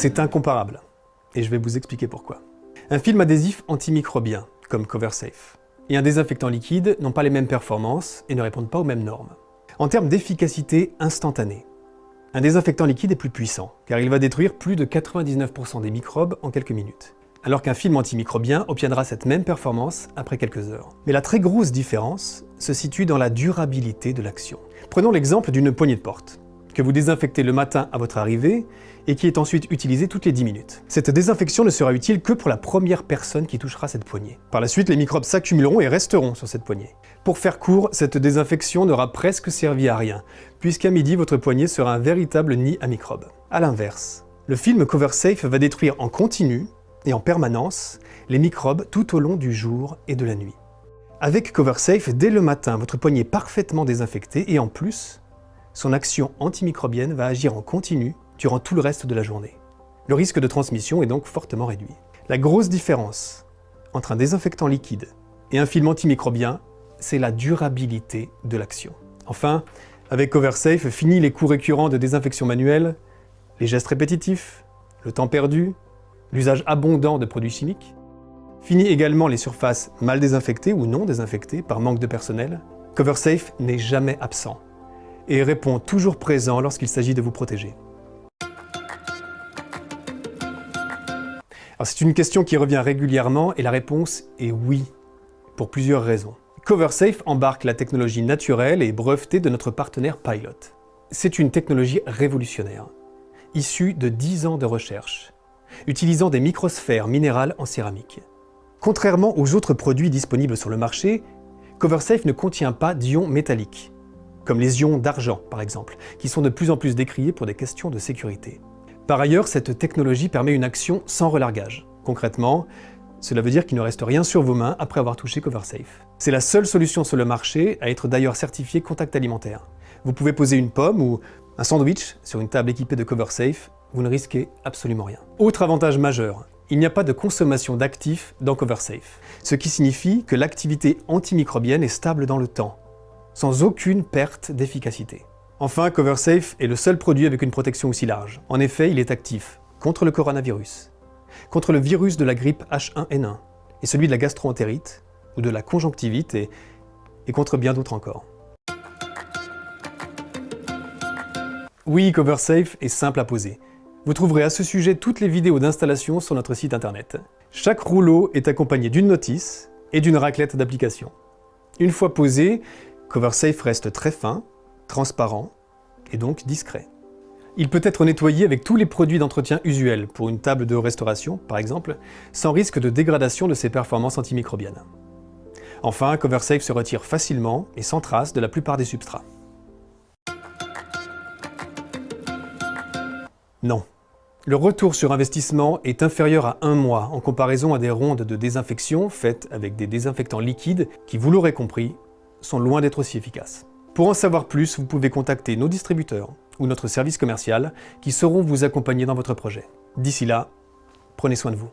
C'est incomparable. Et je vais vous expliquer pourquoi. Un film adhésif antimicrobien, comme CoverSafe, et un désinfectant liquide n'ont pas les mêmes performances et ne répondent pas aux mêmes normes. En termes d'efficacité instantanée, un désinfectant liquide est plus puissant, car il va détruire plus de 99% des microbes en quelques minutes, alors qu'un film antimicrobien obtiendra cette même performance après quelques heures. Mais la très grosse différence se situe dans la durabilité de l'action. Prenons l'exemple d'une poignée de porte, que vous désinfectez le matin à votre arrivée et qui est ensuite utilisée toutes les 10 minutes. Cette désinfection ne sera utile que pour la première personne qui touchera cette poignée. Par la suite, les microbes s'accumuleront et resteront sur cette poignée. Pour faire court, cette désinfection n'aura presque servi à rien, puisqu'à midi, votre poignée sera un véritable nid à microbes. A l'inverse, le film CoverSafe va détruire en continu et en permanence les microbes tout au long du jour et de la nuit. Avec CoverSafe, dès le matin, votre poignée est parfaitement désinfectée et en plus, son action antimicrobienne va agir en continu durant tout le reste de la journée. Le risque de transmission est donc fortement réduit. La grosse différence entre un désinfectant liquide et un film antimicrobien, c'est la durabilité de l'action. Enfin, avec CoverSafe, fini les coûts récurrents de désinfection manuelle, les gestes répétitifs, le temps perdu, l'usage abondant de produits chimiques. Fini également les surfaces mal désinfectées ou non désinfectées par manque de personnel. CoverSafe n'est jamais absent et répond toujours présent lorsqu'il s'agit de vous protéger. Alors c'est une question qui revient régulièrement et la réponse est oui, pour plusieurs raisons. CoverSafe embarque la technologie naturelle et brevetée de notre partenaire Pilot. C'est une technologie révolutionnaire, issue de 10 ans de recherche, utilisant des microsphères minérales en céramique. Contrairement aux autres produits disponibles sur le marché, CoverSafe ne contient pas d'ions métalliques, comme les ions d'argent par exemple, qui sont de plus en plus décriés pour des questions de sécurité. Par ailleurs, cette technologie permet une action sans relargage. Concrètement, cela veut dire qu'il ne reste rien sur vos mains après avoir touché CoverSafe. C'est la seule solution sur le marché à être d'ailleurs certifiée contact alimentaire. Vous pouvez poser une pomme ou un sandwich sur une table équipée de CoverSafe, vous ne risquez absolument rien. Autre avantage majeur, il n'y a pas de consommation d'actifs dans CoverSafe, ce qui signifie que l'activité antimicrobienne est stable dans le temps, sans aucune perte d'efficacité. Enfin, CoverSafe est le seul produit avec une protection aussi large. En effet, il est actif contre le coronavirus, contre le virus de la grippe H1N1 et celui de la gastro-entérite ou de la conjonctivite et contre bien d'autres encore. Oui, CoverSafe est simple à poser. Vous trouverez à ce sujet toutes les vidéos d'installation sur notre site internet. Chaque rouleau est accompagné d'une notice et d'une raclette d'application. Une fois posé, CoverSafe reste très fin, transparent et donc discret. Il peut être nettoyé avec tous les produits d'entretien usuels, pour une table de restauration par exemple, sans risque de dégradation de ses performances antimicrobiennes. Enfin, CoverSafe se retire facilement et sans trace de la plupart des substrats. Non. Le retour sur investissement est inférieur à 1 mois en comparaison à des rondes de désinfection faites avec des désinfectants liquides qui, vous l'aurez compris, sont loin d'être aussi efficaces. Pour en savoir plus, vous pouvez contacter nos distributeurs ou notre service commercial qui sauront vous accompagner dans votre projet. D'ici là, prenez soin de vous.